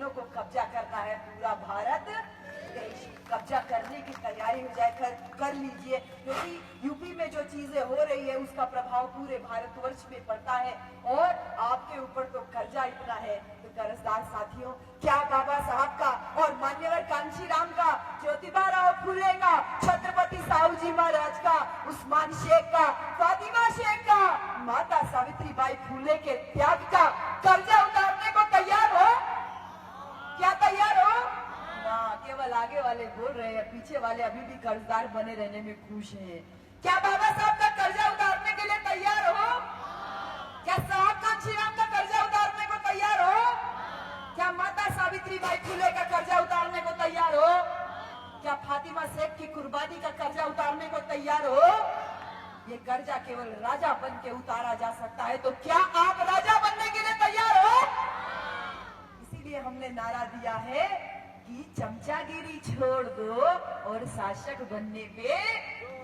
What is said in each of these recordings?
जमीनों को कब्जा करना है पूरा भारत देश कब्जा करने की तैयारी हो जाए कर लीजिए, क्योंकि यूपी में जो चीजें हो रही है उसका प्रभाव पूरे भारतवर्ष में पड़ता है और आपके ऊपर तो कर्जा इतना है। तो कर्जदार साथियों, क्या बाबा साहब का और मान्यवर कांशीराम का, ज्योतिबा राव फुले का, छत्रपति साहू जी महाराज का, उस्मान शेख का, फातिमा शेख का, माता सावित्रीबाई फुले के त्याग का कर्जा उतारने को तैयार हो? क्या तैयार हो? ना, केवल आगे वाले बोल रहे हैं, पीछे वाले अभी भी कर्जदार बने रहने में खुश हैं। क्या बाबा साहब का कर्जा उतारने के लिए तैयार हो? क्या साहब कांशीराम का कर्जा उतारने को तैयार हो? क्या माता सावित्रीबाई फुले का कर्जा उतारने को तैयार हो? क्या फातिमा शेख की कुर्बानी का कर्जा उतारने को तैयार हो? ये कर्जा केवल राजा बन के उतारा जा सकता है, तो क्या आप राजा बनने के लिए तैयार हो? इसीलिए हमने नारा दिया है कि चमचागिरी छोड़ दो और शासक बनने पे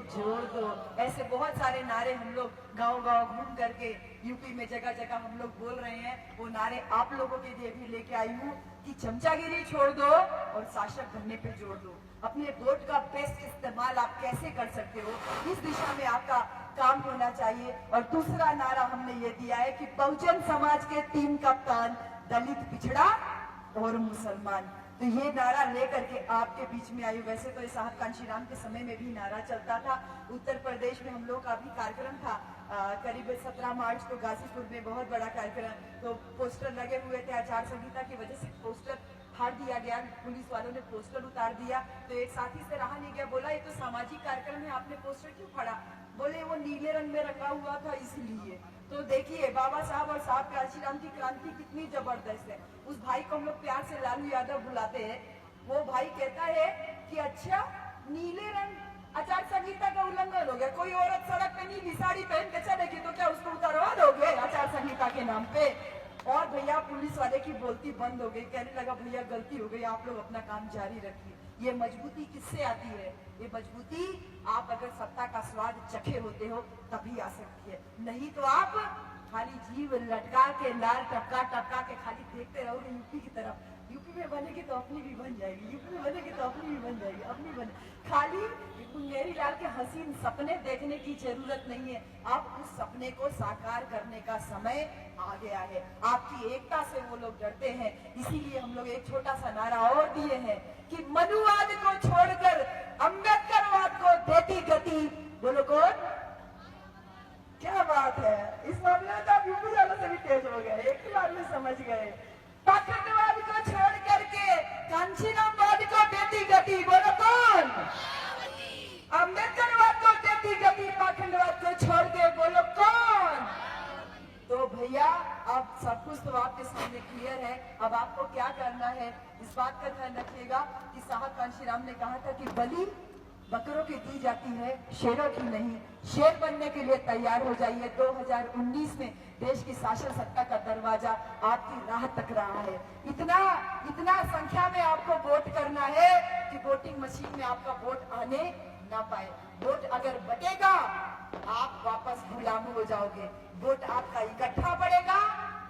जोड़ दो। ऐसे बहुत सारे नारे हम लोग गांव-गांव घूम करके यूपी में जगह जगह हम लोग बोल रहे हैं। वो नारे आप लोगों के लिए भी लेके आई हूँ कि चमचागिरी छोड़ दो और शासक बनने पे जोड़ दो। अपने वोट का बेस्ट इस्तेमाल आप कैसे कर सकते हो, इस दिशा में आपका काम होना चाहिए। और दूसरा नारा हमने ये दिया है कि बहुजन समाज के 3 कप्तान, दलित, पिछड़ा और मुसलमान। तो ये नारा लेकर के आपके बीच में आई। वैसे तो साहब कांशीराम के समय में भी नारा चलता था। उत्तर प्रदेश में हम लोग का भी कार्यक्रम था, करीब 17 मार्च को गाजीपुर में बहुत बड़ा कार्यक्रम, तो पोस्टर लगे हुए थे। आचार संहिता की वजह से पोस्टर फाड़ दिया गया, पुलिस वालों ने पोस्टर उतार दिया। तो एक साथी से रहा नहीं गया, बोला ये तो सामाजिक कार्यक्रम है, आपने पोस्टर क्यों फाड़ा? बोले वो नीले रंग में रंगा हुआ था इसलिए। तो देखिए बाबा साहब और साहब कांशीराम की क्रांति कितनी जबरदस्त है। उस भाई को हम लोग प्यार से लालू यादव बुलाते हैं। वो भाई कहता है कि अच्छा नीले रंग आचार संहिता का उल्लंघन हो गया, कोई औरत सड़क पे नीली साड़ी पहन के चलेगी तो क्या उसको उतारवा दोगे आचार संहिता के नाम पे? और भैया पुलिस वाले की बोलती बंद हो गई, कहने लगा भैया गलती हो गई, आप लोग अपना काम जारी रखिए। ये मजबूती किससे आती है? ये मजबूती आप अगर सत्ता का स्वाद चखे होते हो तभी आ सकती है, नहीं तो आप खाली जीव लटका के लाल टपका टपका के खाली देखते रहोगे यूपी की तरफ। यूपी में बनेगी तो अपनी भी बन जाएगी, यूपी में बनेगी तो अपनी भी बन जाएगी, अपनी बन। खाली मुंगेरी लाल के हसीन सपने देखने की जरूरत नहीं है, आप उस सपने को साकार करने का समय आ गया है। आपकी एकता से वो लोग डरते हैं, इसीलिए हम लोग एक छोटा सा नारा और दिए हैं कि मनुवाद को छोड़कर अम्बेडकरवाद को देती गति। बोलो कौन? क्या बात है, इस मामले में तो आप यूपी वालों से भी तेज हो गए, एक ही बार में समझ गए। पाखंडवाद को छोड़ करके कांशीरामवाद को देती गति। बोलो कौन? अम्बेडकरवाद को देती गति, पाखंडवाद को छोड़ के। बोलो कौन? तो भैया अब सब कुछ तो आपके सामने क्लियर है। अब आपको क्या करना है, इस बात का ध्यान रखिएगा कि साहब कांशीराम ने कहा था कि बलि बकरों की दी जाती है, शेरों की नहीं। शेर बनने के लिए तैयार हो जाइए। 2019 में देश की शासन सत्ता का दरवाजा आपकी राह तक रहा है। इतना संख्या में आपको वोट करना है कि वोटिंग मशीन में आपका वोट आने ना पाए। वोट अगर बटेगा आप वापस गुलाम हो जाओगे, वोट आपका इकट्ठा पड़ेगा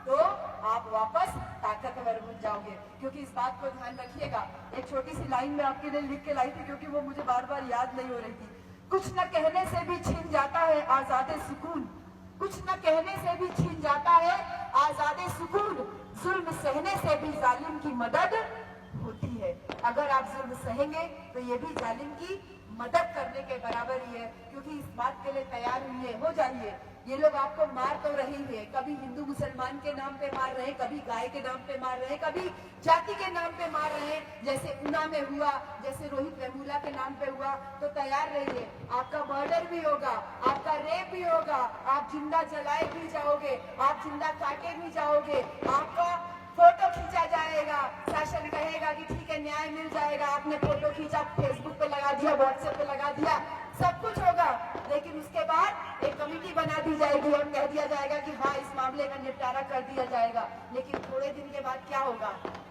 तो आप वापस ताकतवर बन जाओगे। क्योंकि इस बात को ध्यान रखिएगा, एक छोटी सी लाइन में आपके लिए लिख के लाई थी क्योंकि वो मुझे बार बार याद नहीं हो रही थी। कुछ न कहने से भी छीन जाता है आजादे सुकून, कुछ न कहने से भी छीन जाता है आजादे सुकून। जुल्म सहने से भी जालिम की मदद होती है। अगर आप जुल्म सहेंगे तो ये भी जालिम की मदद करने के बराबर ही है। क्योंकि इस बात के लिए तैयार हुई हो जाइए, ये लोग आपको मार तो रहे ही है। कभी हिंदू मुसलमान के नाम पे मार रहे हैं, कभी गाय के नाम पे मार रहे हैं, कभी जाति के नाम पे मार रहे हैं। जैसे ऊना में हुआ, जैसे रोहित वेमुला के नाम पे हुआ, तो तैयार रहिए, आपका मर्डर भी होगा, आपका रेप भी होगा, आप जिंदा जलाए भी जाओगे, आप जिंदा काटे भी जाओगे, आपका फोटो खींचा जाएगा। शासन कहेगा कि ठीक है न्याय मिल जाएगा, आपने फोटो खींचा, फेसबुक पे लगा दिया, व्हाट्सएप पे लगा दिया, सब कुछ होगा। लेकिन उसके बाद एक कमेटी बना दी जाएगी और कह दिया जाएगा कि हाँ इस मामले का निपटारा कर दिया जाएगा। लेकिन थोड़े दिन के बाद क्या होगा?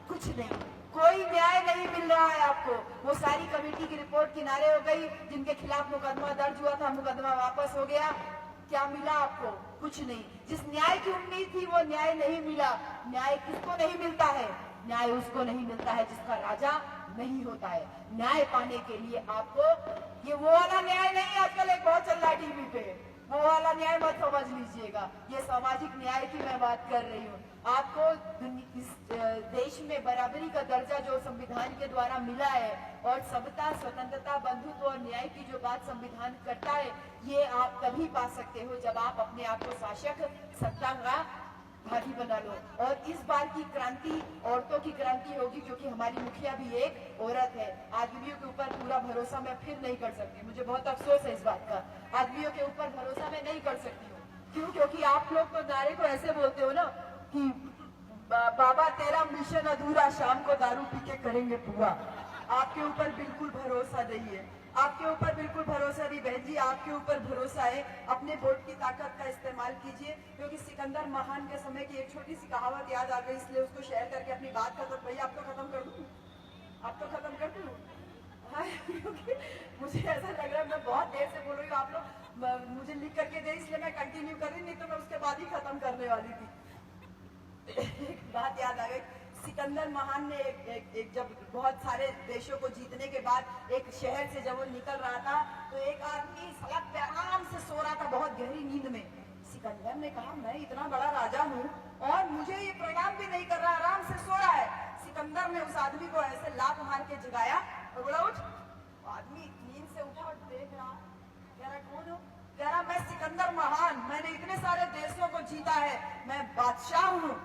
कुछ नहीं, कोई न्याय नहीं मिल रहा है आपको। वो सारी कमेटी की रिपोर्ट किनारे हो गई, जिनके खिलाफ मुकदमा दर्ज हुआ था मुकदमा वापस हो गया। क्या मिला आपको? कुछ नहीं। जिस न्याय की उम्मीद थी वो न्याय नहीं मिला। न्याय किसको नहीं मिलता है? न्याय उसको नहीं मिलता है जिसका राजा नहीं होता है। न्याय पाने के लिए आपको ये वो वाला न्याय नहीं, आजकल एक बहुत चल रहा है टीवी पे, वो वाला न्याय मत समझ लीजिएगा। ये सामाजिक न्याय की मैं बात कर रही हूँ। आपको इस देश में बराबरी का दर्जा जो संविधान के द्वारा मिला है और समता, स्वतंत्रता, बंधुत्व और न्याय की जो बात संविधान करता है, ये आप तभी पा सकते हो जब आप अपने आप को शासक सत्ता का भागी बना लो। और इस बार की क्रांति औरतों की क्रांति होगी, क्योंकि हमारी मुखिया भी एक औरत है। आदमियों के ऊपर पूरा भरोसा मैं फिर नहीं कर सकती, मुझे बहुत अफसोस है इस बात का। आदमियों के ऊपर भरोसा मैं नहीं कर सकती हूँ। क्यों? क्योंकि आप लोग तो नारे को ऐसे बोलते हो ना कि बाबा तेरा मिशन अधूरा, शाम को दारू पी के करेंगे पूरा। आपके ऊपर बिल्कुल भरोसा नहीं है, आपके ऊपर बिल्कुल भरोसा नहीं। बहन जी, आपके ऊपर भरोसा है, अपने वोट की ताकत का इस्तेमाल कीजिए। क्योंकि सिकंदर महान के समय की एक छोटी सी कहावत याद आ गई, इसलिए उसको शेयर करके अपनी बात खत्म। भैया आप तो खत्म कर दूं, आप तो खत्म कर दूं। हाँ, क्योंकि मुझे ऐसा लग रहा है मैं बहुत देर से बोल रही हूँ, आप लोग मुझे लिख करके दे, इसलिए मैं कंटिन्यू कर रही, नहीं तो मैं उसके बाद ही खत्म करने वाली थी। एक बात याद आ गई, सिकंदर महान ने एक जब बहुत सारे देशों को जीतने के बाद एक शहर से जब वो निकल रहा था, तो एक आदमी सड़क पे आराम से सो रहा था बहुत गहरी नींद में। सिकंदर ने कहा मैं इतना बड़ा राजा हूँ और मुझे ये प्रणाम भी नहीं कर रहा, आराम से सो रहा है। सिकंदर ने उस आदमी को ऐसे लात मार के जगाया और बोला उठ। आदमी नींद से उठा और देख रहा, कह रहा कौन हो? कह रहा मैं सिकंदर महान, मैंने इतने सारे देशों को जीता है, मैं बादशाह हूँ।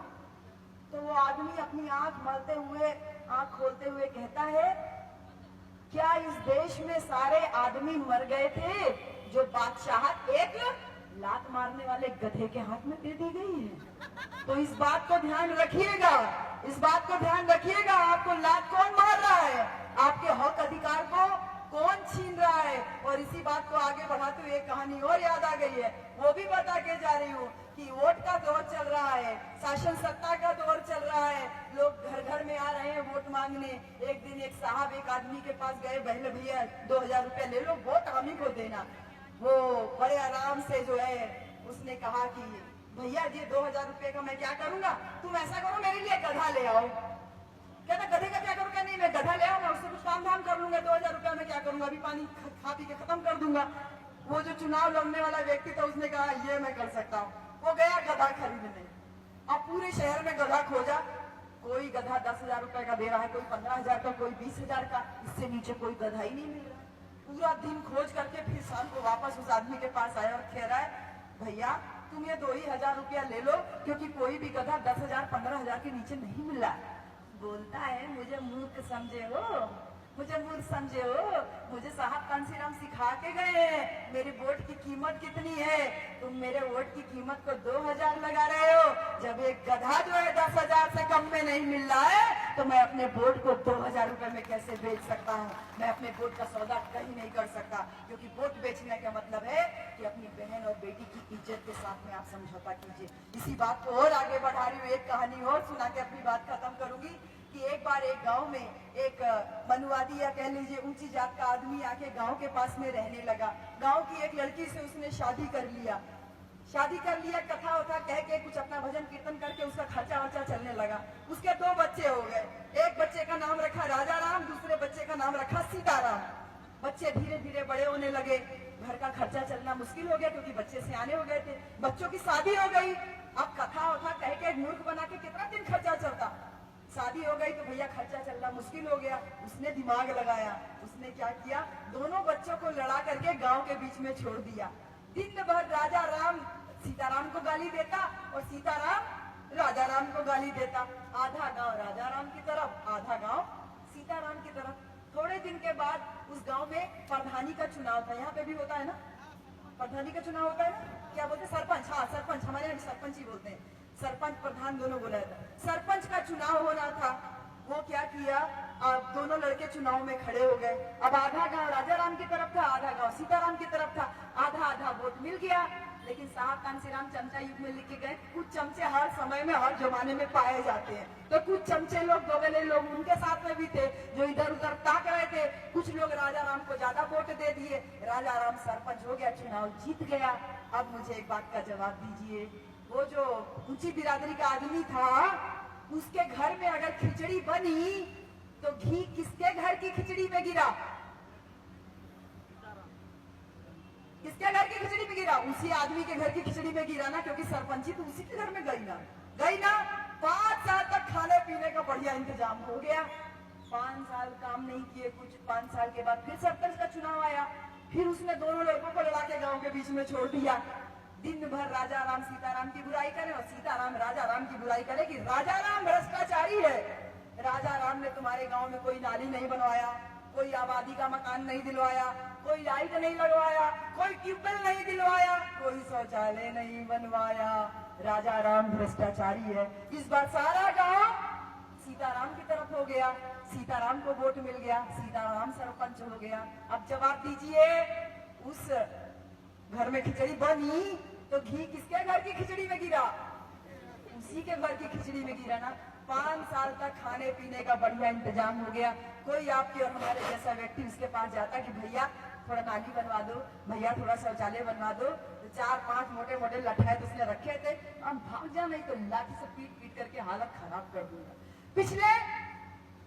तो वो आदमी अपनी आंख मलते हुए, आंख खोलते हुए कहता है, क्या इस देश में सारे आदमी मर गए थे जो बादशाहत एक लात मारने वाले गधे के हाथ में दे दी गई है? तो इस बात को ध्यान रखिएगा, इस बात को ध्यान रखिएगा। आपको लात कौन मार रहा है, आपके हक अधिकार को कौन छीन रहा है। और इसी बात को आगे बढ़ाते हुए एक कहानी और याद आ गई है, वो भी बता के जा रही हूँ कि वोट का दौर चल रहा है, शासन सत्ता का दौर चल रहा है, लोग घर घर में आ रहे हैं वोट मांगने। एक दिन एक साहब एक आदमी के पास गए, बहले भैया 2000 रुपया ले लो, वोट हम ही को देना। वो बड़े आराम से जो है उसने कहा कि भैया ये 2000 रुपये का मैं क्या करूंगा, तुम ऐसा करो मेरे लिए गधा ले आओ। कहता गधे का क्या करूंगा? नहीं, मैं गधा ले आऊंगा, उससे कुछ काम धाम कर लूंगा, 2000 रुपया में क्या करूंगा, अभी पानी खा पी के खत्म कर दूंगा। वो जो चुनाव लड़ने वाला व्यक्ति था उसने कहा ये मैं कर सकता हूँ। वो गया गधा खरीदने, अब पूरे शहर में गधा खोजा, कोई गधा 10,000 रुपए का दे रहा है, कोई 15,000 का, कोई 20,000 का, इससे नीचे कोई गधा ही नहीं मिल रहा। पूरा दिन खोज करके फिर शाम को वापस उस आदमी के पास आया और कह रहा है भैया तुम ये 2,000 रुपया ले लो, क्योंकि कोई भी गधा 10,000 15,000 के नीचे नहीं मिल रहा। बोलता है मुझे मूर्ख समझे हो, मुझे मूर्ख समझे हो, मुझे साहब कांसीराम सिखा के गए हैं मेरी वोट की कीमत कितनी है, तुम मेरे वोट की कीमत को 2,000 लगा रहे हो। जब एक गधा जो है 10,000 से कम में नहीं मिल रहा है तो मैं अपने वोट को 2,000 रुपए में कैसे बेच सकता हूँ? मैं अपने वोट का सौदा कहीं नहीं कर सकता, क्योंकि वोट बेचने का मतलब है कि अपनी बहन और बेटी की इज्जत के साथ में आप समझौता कीजिए। इसी बात को और आगे बढ़ा रही हूँ, एक कहानी और सुना के अपनी बात खत्म करूंगी कि एक बार एक गांव में एक मनुवादी या कह लीजिए ऊंची जात का आदमी आके गांव के पास में रहने लगा। गांव की एक लड़की से उसने शादी कर लिया, कथा वथा कह के कुछ अपना भजन कीर्तन करके उसका खर्चा वर्चा चलने लगा। उसके 2 बच्चे हो गए, एक बच्चे का नाम रखा राजा राम, दूसरे बच्चे का नाम रखा सीताराम। बच्चे धीरे धीरे बड़े होने लगे, घर का खर्चा चलना मुश्किल हो गया क्योंकि बच्चे सियाने हो गए थे, बच्चों की शादी हो गई। अब कथा वथा कह के मूर्ख बना के कितना दिन खर्चा चलता, शादी हो गई तो भैया खर्चा चलना मुश्किल हो गया। उसने दिमाग लगाया, उसने क्या किया, दोनों बच्चों को लड़ा करके गांव के बीच में छोड़ दिया। दिन भर राजा राम सीताराम को गाली देता और सीताराम राजा राम को गाली देता। आधा गांव राजा राम की तरफ, आधा गांव सीताराम की तरफ। थोड़े दिन के बाद उस गांव में प्रधानी का चुनाव था, यहाँ पे भी होता है ना, प्रधानी का चुनाव होता है ना, क्या बोलते हैं सरपंच, हाँ सरपंच, हमारे यहाँ सरपंच ही बोलते हैं, सरपंच प्रधान दोनों बोला था। सरपंच का चुनाव होना था, वो क्या किया, अब दोनों लड़के चुनाव में खड़े हो गए। अब आधा गांव राजा राम की तरफ था, आधा गांव सीताराम की तरफ था, आधा आधा वोट मिल गया। लेकिन साहब कांसीराम चमचा युग में लिख के गए, कुछ चमचे हर समय में हर जमाने में पाए जाते हैं, तो कुछ चमचे लोग दोगले लोग उनके साथ में भी थे जो इधर उधर ताक रहे थे। कुछ लोग राजा राम को ज्यादा वोट दे दिए, राजा राम सरपंच हो गया, चुनाव जीत गया। अब मुझे एक बात का जवाब दीजिए, वो जो ऊंची बिरादरी का आदमी था उसके घर में अगर खिचड़ी बनी तो घी किसके घर की खिचड़ी में गिरा? किसके घर की खिचड़ी में गिरा? उसी आदमी के घर की खिचड़ी में गिरा ना, क्योंकि सरपंची तो उसी के घर में गई ना। 5 साल तक खाने पीने का बढ़िया इंतजाम हो गया। 5 साल काम नहीं किए, कुछ 5 साल के बाद फिर सरपंच का चुनाव आया, फिर उसने दोनों लड़कों को लड़ा के गांव के बीच में छोड़ दिया। दिन भर राजा राम सीताराम की बुराई करे और सीताराम राजा राम की बुराई करे कि राजा राम भ्रष्टाचारी है। राजा राम ने तुम्हारे गांव में कोई नाली नहीं बनवाया, कोई आबादी का मकान नहीं दिलवाया, कोई लाइट नहीं लगवाया, कोई ट्यूबवेल नहीं दिलवाया, कोई शौचालय नहीं बनवाया। राजा राम भ्रष्टाचारी है। इस बार सारा गांव सीताराम की तरफ हो गया, सीताराम को वोट मिल गया, सीताराम सरपंच हो गया। अब जवाब दीजिए, उस घर में खिचड़ी बनी तो घी किसके घर की खिचड़ी में गिरा? उसी के घर की खिचड़ी में गिरा ना। 5 साल तक खाने पीने का बढ़िया इंतजाम हो गया। कोई आपके और हमारे जैसा व्यक्ति उसके पास जाता कि भैया थोड़ा नाली बनवा दो, भैया थोड़ा शौचालय बनवा दो, तो 4-5 मोटे मोटे लठाए उसने रखे थे, हम भाग जा, नहीं तो लाठी से पीट पीट करके हालत खराब कर दूंगा। पिछले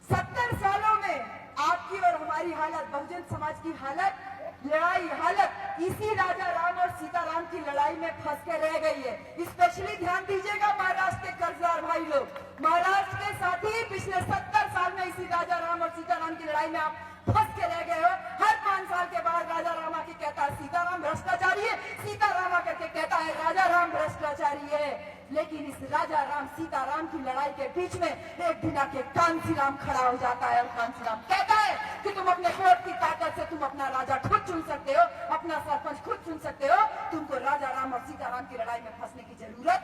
70 सालों में आपकी और हमारी हालत, बहुजन समाज की हालत, लड़ाई हालत इसी राजा राम और सीताराम की लड़ाई में फंस के रह गई है। स्पेशली ध्यान दीजिएगा महाराष्ट्र के कर्जदार भाई लोग, महाराष्ट्र के साथी पिछले 70 साल में इसी राजा राम और सीताराम की लड़ाई में आप फंस के रह गए हो। हर 5 साल के बाद राजा राम आके कहता है सीताराम भ्रष्टाचारी है, सीताराम आकर के कहता है राजा राम भ्रष्टाचारी है। लेकिन इस राजा राम सीताराम की लड़ाई के बीच में एक दिन आके कांसीराम खड़ा हो जाता है और कांसीराम कहता है कि तुम अपने वोट की ताकत से तुम अपना राजा खुद चुन सकते हो, अपना सरपंच खुद चुन सकते हो, तुमको राजा राम और सीताराम की लड़ाई में फंसने की जरूरत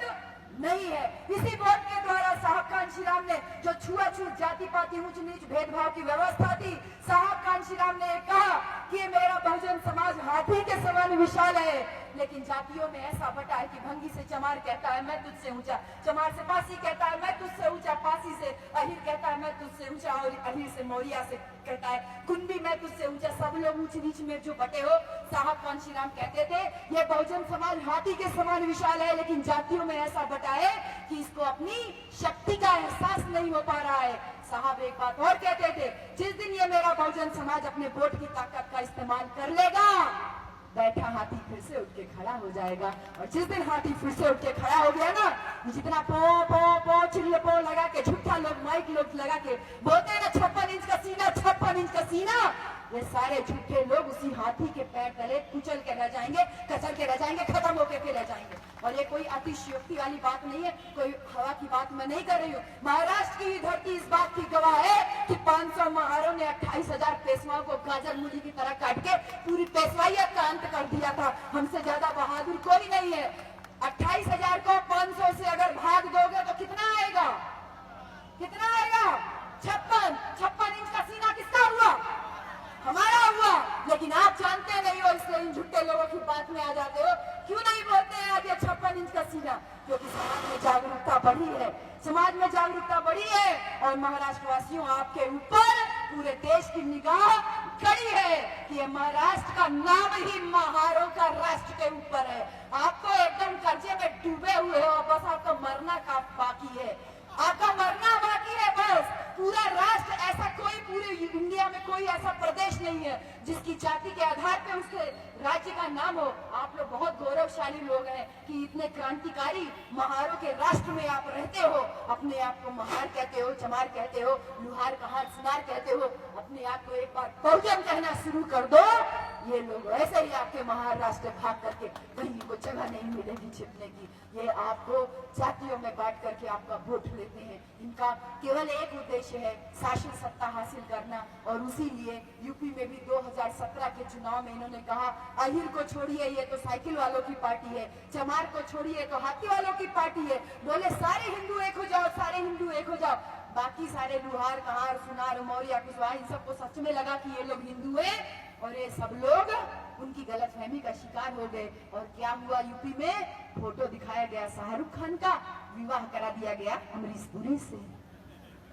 नहीं है। इसी वोट के द्वारा साहब कांशीराम ने जो छुआछूत, जाति पाति, ऊंच नीच भेदभाव की व्यवस्था थी, साहब कांशीराम ने कहा कि मेरा बहुजन समाज हाथी के समान विशाल है, लेकिन जातियों में ऐसा बटा है कि भंगी से चमार कहता है मैं तुझसे ऊंचा, चमार से पासी कहता है मैं तुझसे ऊंचा, पासी से अहिर कहता है मैं तुझसे ऊंचा, और अहिर से मौर्या से कहता है कुंडी मैं तुझसे ऊंचा। सब लोग ऊंच नीच में जो बटे हो, साहब कांशीराम कहते थे ये बहुजन समाज हाथी के समान विशाल है, लेकिन जातियों में ऐसा बटा है कि इसको अपनी शक्ति का एहसास नहीं हो पा रहा है। साहब एक बात और कहते थे, जिस दिन ये मेरा बहुजन समाज अपने वोट की ताकत का इस्तेमाल कर लेगा, बैठा हाथी फिर से उठ के खड़ा हो जाएगा। और जिस दिन हाथी फिर से उठ के खड़ा हो गया ना, जितना पो पो पो चिल्ले पो लगा के झूठा लोग माइक लोग लगा के बोलते हैं ना 56 इंच का सीना, 56 इंच का सीना, ये सारे झूठे लोग उसी हाथी के पैर तले कुचल के रह जाएंगे, कचल के रह जाएंगे, खत्म होके फिर रह जाएंगे। और ये कोई अतिशयोक्ति वाली बात नहीं है, कोई हवा की बात मैं नहीं कर रही हूँ। महाराष्ट्र की धरती इस बात की गवाह है कि 500 महारों ने 28,000 पेशवाओं को गाजर मूली की तरह काट के पूरी पेशवाइयत का अंत कर दिया था। हमसे ज्यादा बहादुर कोई नहीं है। 28,000 को 500 से अगर भाग दोगे तो कितना आएगा? कितना आएगा? 56 इंच का सीना किसका हुआ? हमारा हुआ। लेकिन आप जानते नहीं हो, इसलिए इन झूठे लोगों की बात में आ जाते हो। क्यों नहीं बोलते हैं आज ये 56 इंच का सीना? क्योंकि समाज में जागरूकता बढ़ी है, समाज में जागरूकता बढ़ी है, और महाराष्ट्र वासियों आपके ऊपर पूरे देश की निगाह कड़ी है कि ये महाराष्ट्र का नाम ही महारों का राष्ट्र के ऊपर है। आपको एकदम कर्जे में डूबे हुए हो, बस आपका मरना का बाकी है, आपका मरना बाकी है बस। पूरा राष्ट्र ऐसा कोई, पूरे इंडिया में कोई ऐसा प्रदेश नहीं है जिसकी जाति के आधार पे उसके राज्य का नाम हो। आप लोग बहुत गौरवशाली लोग हैं कि इतने क्रांतिकारी महारों के राष्ट्र में आप रहते हो। अपने आप को महार कहते हो, चमार कहते हो, लुहार कहार सुनार कहते हो। अपने आप को एक बार बहुजन कहना शुरू कर दो, ये लोग ऐसे ही आपके महाराष्ट्र भाग करके कहीं को जगह नहीं मिलेगी छिपने की। ये आपको जातियों में बांट करके आपका वोट लेते हैं। इनका केवल एक उद्देश्य है, शासन सत्ता हासिल करना। और उसी लिए यूपी में भी 2017 के चुनाव में इन्होंने कहा अहिर को छोड़िए, ये तो साइकिल वालों की पार्टी है, चमार को छोड़िए तो हाथी वालों की पार्टी है। बोले सारे हिंदू एक हो जाओ, सारे हिंदू एक हो जाओ। बाकी सारे लुहार कहार सुनार मौर्य कुशवाहा इन सबको सच में लगा कि ये लोग हिंदू है, और ये सब लोग उनकी गलतफहमी का शिकार हो गए। और क्या हुआ? यूपी में फोटो दिखाया गया शाहरुख खान का, विवाह करा दिया गया अमरीश पुरी से।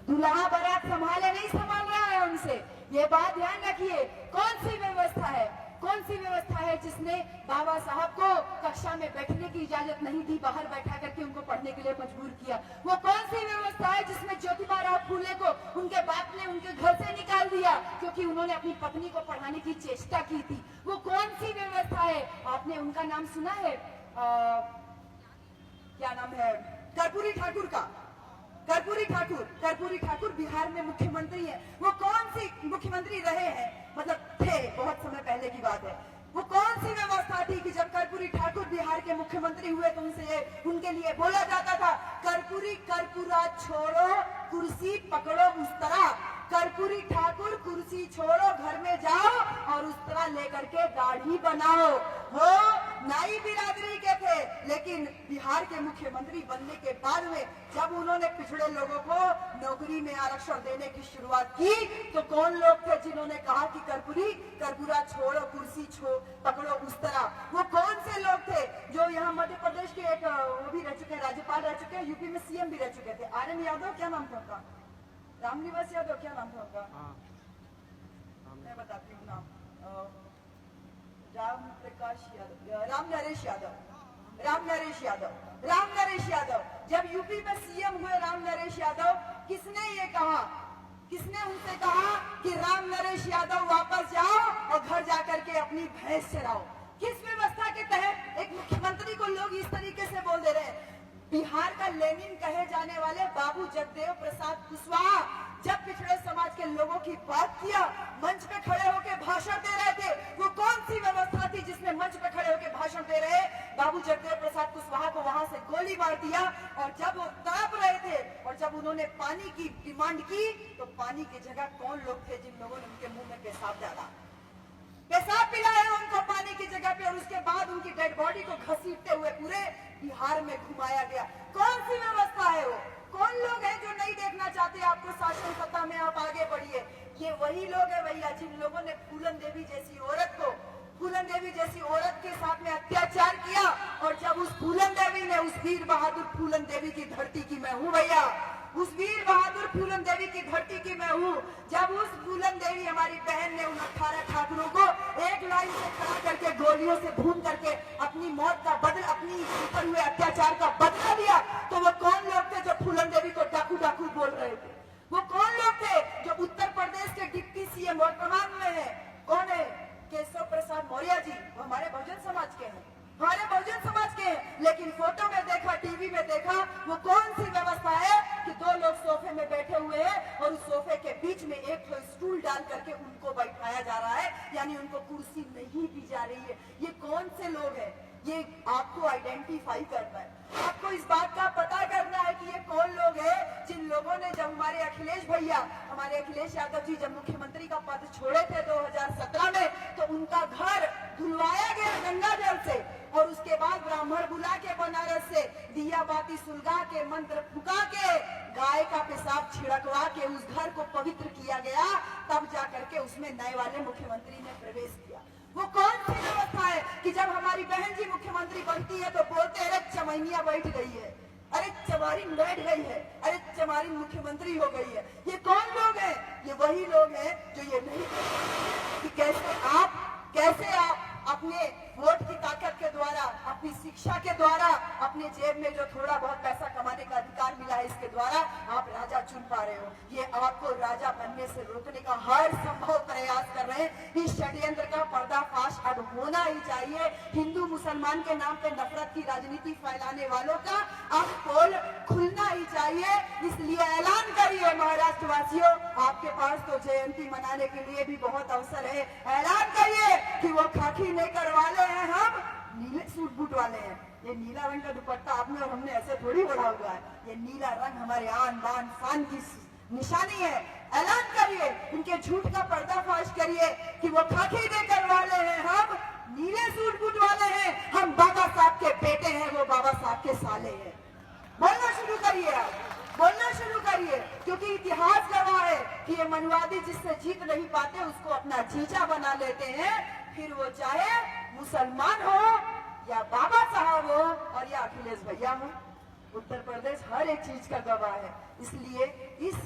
दूल्हा बारात संभाले नहीं संभाल रहा है उनसे, ये बात ध्यान रखिए। कौन सी व्यवस्था है? कौन सी व्यवस्था है जिसने बाबा साहब को कक्षा में बैठने की इजाजत नहीं दी, बाहर बैठा करके उनको पढ़ने के लिए मजबूर किया? वो कौन सी व्यवस्था है जिसमें ज्योतिबा राव फूले को उनके बाप ने उनके घर से निकाल दिया क्योंकि उन्होंने अपनी पत्नी को पढ़ाने की चेष्टा की थी? वो कौन सी व्यवस्था है? आपने उनका नाम सुना है? क्या नाम है? कर्पूरी ठाकुर का। कर्पूरी ठाकुर बिहार में मुख्यमंत्री है। वो कौन सी मुख्यमंत्री रहे हैं, मतलब थे, बहुत समय पहले की बात है। वो कौन सी व्यवस्था थी कि जब कर्पूरी ठाकुर बिहार के मुख्यमंत्री हुए तो उनके लिए बोला जाता था, कर्पूरा छोड़ो कुर्सी पकड़ो उस्तरा। कर्पूरी ठाकुर कुर्सी छोड़ो घर में जाओ और उस्तरा लेकर के दाढ़ी बनाओ। हो नाई बिरादरी के थे, लेकिन बिहार के मुख्यमंत्री बनने के बाद में जब उन्होंने पिछड़े लोगों को नौकरी में आरक्षण देने की शुरुआत की तो कौन लोग थे जिन्होंने कहा कि कर्पूरा छोड़ो कुर्सी पकड़ो उस्तरा? वो कौन से लोग थे जो यहाँ मध्य प्रदेश के एक वो भी रह चुके, राज्यपाल रह चुके, यूपी में सीएम भी रह चुके थे? आर्यन यादव, क्या नाम था उनका? रामनिवास यादव, क्या नाम था उनका? मैं बताती हूँ नाम। राम नरेश यादव। जब यूपी में सीएम हुए राम नरेश यादव, किसने ये कहा, किसने उनसे कहा कि राम नरेश यादव वापस जाओ और घर जाकर के अपनी भैंस चराओ? किस व्यवस्था के तहत एक मुख्यमंत्री को लोग इस तरीके से बोल दे रहे हैं? बिहार का लेनिन कहे जाने वाले बाबू जगदेव प्रसाद कुशवाहा जब पिछड़े समाज के लोगों की बात किया, मंच पे खड़े होकर भाषण दे रहे थे। वो कौन सी व्यवस्था थी जिसमें मंच पे खड़े होकर भाषण दे रहे बाबू जगदेव प्रसाद कुशवाहा को वहां से गोली मार दिया? और जब वो तड़प रहे थे और जब उन्होंने पानी की डिमांड की तो पानी की जगह कौन लोग थे जिन लोगों ने उनके मुंह में पेशाब डाला, पेशाब पिलाया उनको पानी की जगह पे, और उसके बाद उनकी डेड बॉडी को घसीटते हुए पूरे बिहार में घुमाया गया? कौन सी व्यवस्था है वो? कौन लोग हैं जो नहीं देखना चाहते आपको शासन सत्ता में, आप आगे बढ़िए? ये वही लोग हैं भैया जिन लोगों ने फूलन देवी जैसी औरत के साथ में अत्याचार किया। और जब उस फूलन देवी ने, उस वीर बहादुर फूलन देवी की धरती की मैं हूँ भैया, उस वीर बहादुर फूलन देवी की धरती की मैं हूँ, जब उस फूलन देवी हमारी बहन ने उन 18 ठाकुरों को एक लाइन से खड़ा करके गोलियों से भून करके अपनी मौत का बदला, अपनी ऊपर हुए अत्याचार का बदला लिया, तो वो कौन लोग थे जो फूलन देवी को डाकू डाकू बोल रहे थे? वो कौन लोग थे जो उत्तर प्रदेश के डिप्टी सीएम वर्तमान में है? कौन है? केशव प्रसाद मौर्य जी। वो हमारे बहुजन समाज के हैं, लेकिन फोटो में देखा, टीवी में देखा, वो कौन सी व्यवस्था है कि दो लोग सोफे में बैठे हुए हैं और उस सोफे के बीच में एक स्टूल डाल करके उनको बैठाया जा रहा है, यानी उनको कुर्सी नहीं दी जा रही है? ये कौन से लोग हैं? ये आपको आइडेंटिफाई करना है, आपको इस बात का पता करना है कि ये कौन लोग हैं जिन लोगों ने, जब हमारे अखिलेश यादव जी जब मुख्यमंत्री का पद छोड़े थे 2017 में, तो उनका घर धुलवाया गया गंगा जल से, और उसके बाद ब्राह्मण बुला के बनारस से दिया बाती सुलगा के, मंत्र फुका के, गाय का पेशाब छिड़कवा के उस घर को पवित्र किया गया, तब जाकर के उसमें नए वाले मुख्यमंत्री ने प्रवेश किया। वो कौन सी व्यवस्था है कि जब हमारी बहन जी मुख्यमंत्री बनती है तो बोलते हैं अरे चमैनिया बैठ गई है, अरे चमारिन बैठ गई है, अरे चमारिन मुख्यमंत्री हो गई है? ये कौन लोग हैं? ये वही लोग हैं जो ये नहीं कि कैसे आप अपने वोट की ताकत के द्वारा, अपनी शिक्षा के द्वारा, अपने जेब में जो थोड़ा बहुत पैसा कमाने का अधिकार मिला है इसके द्वारा आप राजा चुन पा रहे हो। ये आपको राजा बनने से रोकने का हर संभव प्रयास कर रहे हैं। इस षड्यंत्र का पर्दाफाश अब होना ही चाहिए। हिंदू मुसलमान के नाम पे नफरत की राजनीति फैलाने वालों का अब पोल खुलना ही चाहिए। इसलिए ऐलान करिए महाराष्ट्र वासियों, आपके पास तो जयंती मनाने के लिए भी बहुत अवसर है। ऐलान करिए कि वो खाकी नेकर वाले हैं, हम नीले सूट बूट वाले हैं। ये नीला रंग का दुपट्टा आपने और हमने ऐसे थोड़ी ओढ़ा हुआ है, ये नीला रंग हमारे आन बान शान की निशानी है। ऐलान करिए, इनके झूठ का पर्दाफाश करिए कि वो खाकी नेकर वाले हैं, हम नीले सूट बूट वाले हैं, हम बाबा साहब के बेटे हैं, वो बाबा साहब के साले हैं। बोलना शुरू करिए, आप बोलना शुरू करिए, क्योंकि इतिहास गवाह है कि ये मनुवादी जिससे जीत नहीं पाते उसको अपना जीजा बना लेते हैं, फिर वो चाहे मुसलमान हो या बाबा साहब हो और या अखिलेश भैया हो। उत्तर प्रदेश हर एक चीज का गवाह है। इसलिए इस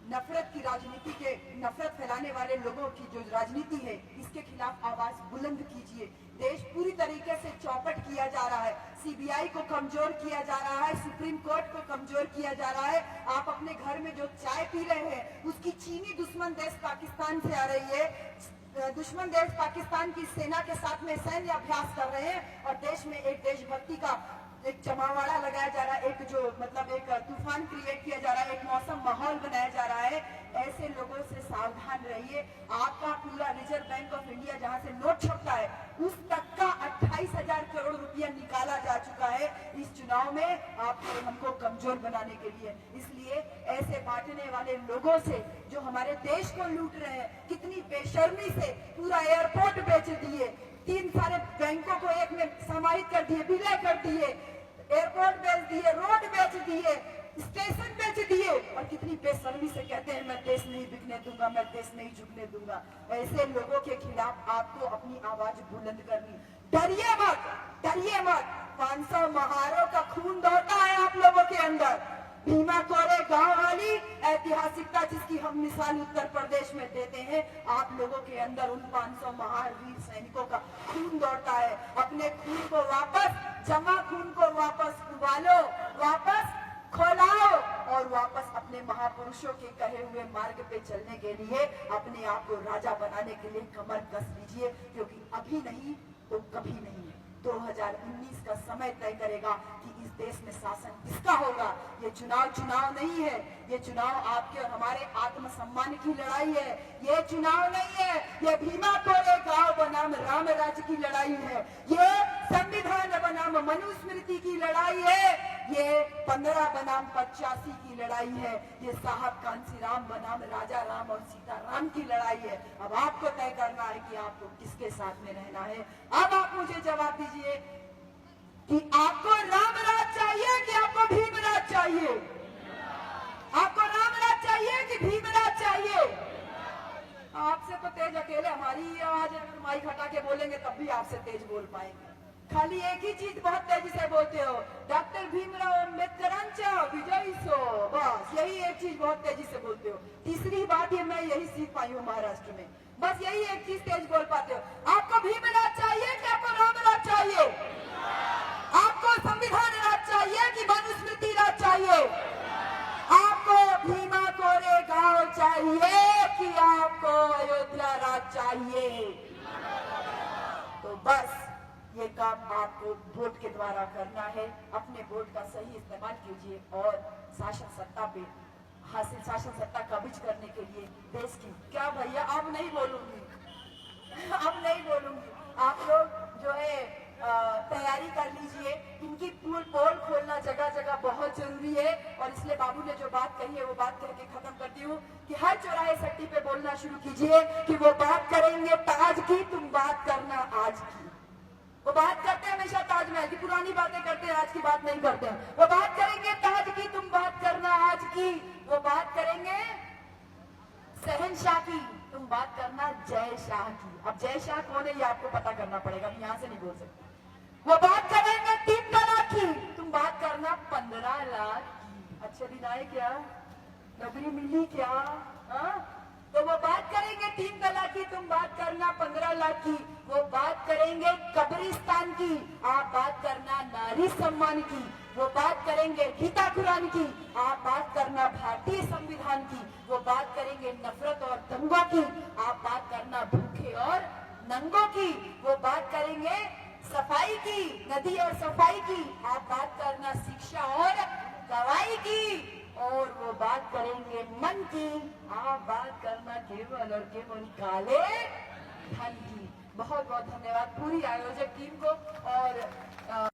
नफरत की राजनीति के, नफरत फैलाने वाले लोगों की जो राजनीति है, इसके खिलाफ आवाज बुलंद कीजिए। देश पूरी तरीके से चौपट किया जा रहा है, सीबीआई को कमजोर किया जा रहा है, सुप्रीम कोर्ट को कमजोर किया जा रहा है। आप अपने घर में जो चाय पी रहे हैं उसकी चीनी दुश्मन देश पाकिस्तान से आ रही है। दुश्मन देश पाकिस्तान की सेना के साथ में सैन्य अभ्यास कर रहे हैं और देश में एक देशभक्ति का एक जमावड़ा लगाया जा रहा है, एक जो मतलब एक तूफान क्रिएट किया जा रहा है, एक मौसम माहौल बनाया जा रहा है। ऐसे लोगों से सावधान रहिए। आपका पूरा रिजर्व बैंक ऑफ इंडिया जहां से नोट छपता है उस तक का 28,000 करोड़ रुपया निकाला जा चुका है इस चुनाव में आपको हमको कमजोर बनाने के लिए। इसलिए ऐसे बांटने वाले लोगों से जो हमारे देश को लूट रहे हैं, कितनी बेशर्मी से पूरा एयरपोर्ट बेच दिए, 3 सारे बैंकों को एक में समाहित कर दिए, विलय कर दिए, एयरपोर्ट बेच दिए, रोड बेच दिए, स्टेशन बेच दिए और कितनी बेशर्मी से कहते हैं मैं देश नहीं बिकने दूंगा, मैं देश नहीं झुकने दूंगा। ऐसे लोगों के खिलाफ आपको अपनी आवाज बुलंद करनी। डरिए मत, डरिए मत। 500 महारों का खून दौड़ता है आप लोगों के अंदर। भीमा कोरे गांव वाली ऐतिहासिकता जिसकी हम मिसाल उत्तर प्रदेश में देते हैं, आप लोगों के अंदर उन 500 महान वीर सैनिकों का खून दौड़ता है। अपने खून को वापस, जमा खून को वापस उबालो, वापस खोलाओ और वापस अपने महापुरुषों के कहे हुए मार्ग पे चलने के लिए अपने आप को राजा बनाने के लिए कमर कस लीजिए, क्योंकि अभी नहीं तो कभी नहीं है। 2019 का समय तय करेगा कि इस देश में शासन किसका होगा। ये चुनाव नहीं है, ये चुनाव आपके और हमारे आत्मसम्मान की लड़ाई है। ये चुनाव नहीं है, ये भीमा कोरे गांव बनाम राम राज्य की लड़ाई है। ये संविधान बनाम मनुस्मृति की लड़ाई है। ये 15 बनाम 85 की लड़ाई है। ये साहब कांसीराम बनाम राजा राम और सीताराम की लड़ाई है। अब आपको तय करना है कि आपको किसके साथ में रहना है। अब आप मुझे जवाब दीजिए कि आपको राम राज चाहिए कि आपको भीमराज चाहिए? आपको राम राज चाहिए कि भीमराज चाहिए? आपसे तो तेज अकेले हमारी आवाज, अगर माइक हटा के बोलेंगे तब भी आपसे तेज बोल पाएंगे। खाली एक ही चीज बहुत तेजी से बोलते हो, डॉक्टर भीमराव अम्बेडकरांच्या विजयी सो, बस यही एक चीज बहुत तेजी से बोलते हो। तीसरी बात ये मैं यही सीख पाई हूँ महाराष्ट्र में, बस यही एक चीज तेज बोल पाते हो। आपको भीमराज चाहिए कि आपको रामराज चाहिए? आपको संविधान राज चाहिए कि मनुस्मृति राज चाहिए? आपको भीमा कोरे गांव चाहिए कि आपको अयोध्या राज चाहिए? तो बस ये काम आपको वोट के द्वारा करना है। अपने वोट का सही इस्तेमाल कीजिए और शासन सत्ता पे हासिल शासन सत्ता कब्ज करने के लिए देश की, क्या भैया अब नहीं बोलूंगी, अब नहीं बोलूंगी। आप लोग जो है तैयारी कर लीजिए। इनकी पोल खोलना जगह जगह बहुत जरूरी है और इसलिए बाबू ने जो बात कही है वो बात कह के खत्म करती हूँ कि हर चौराहे सट्टी पे बोलना शुरू कीजिए कि वो बात करेंगे ताज की, तुम बात करना आज की। वो बात करते हैं हमेशा ताजमहल की, पुरानी बातें करते हैं, आज की बात नहीं करते हैं। वो बात करेंगे ताज की, तुम बात करना आज की। वो बात करेंगे शहनशाह की, तुम बात करना जय शाह की। अब जय शाह कौन है ये आपको पता करना पड़ेगा, यहाँ से नहीं बोल सकते। वो बात करेंगे 3 तलाक की, तुम बात करना 15 लाख की। अच्छे दिन आए क्या? नौकरी मिली क्या? तो वो बात करेंगे 3 तलाक की, तुम बात करना 15 लाख की। वो बात करेंगे कब्रिस्तान की, आप बात करना नारी सम्मान की। वो बात करेंगे गीता कुरान की, आप बात करना भारतीय संविधान की। वो बात करेंगे नफरत और दंगों की, आप बात करना भूखे और नंगों की। वो बात करेंगे सफाई की, नदी और सफाई की, आप बात करना शिक्षा और दवाई की। और वो बात करेंगे मन की, आप बात करना केवल और केवल काले धन की। बहुत बहुत धन्यवाद पूरी आयोजक टीम को और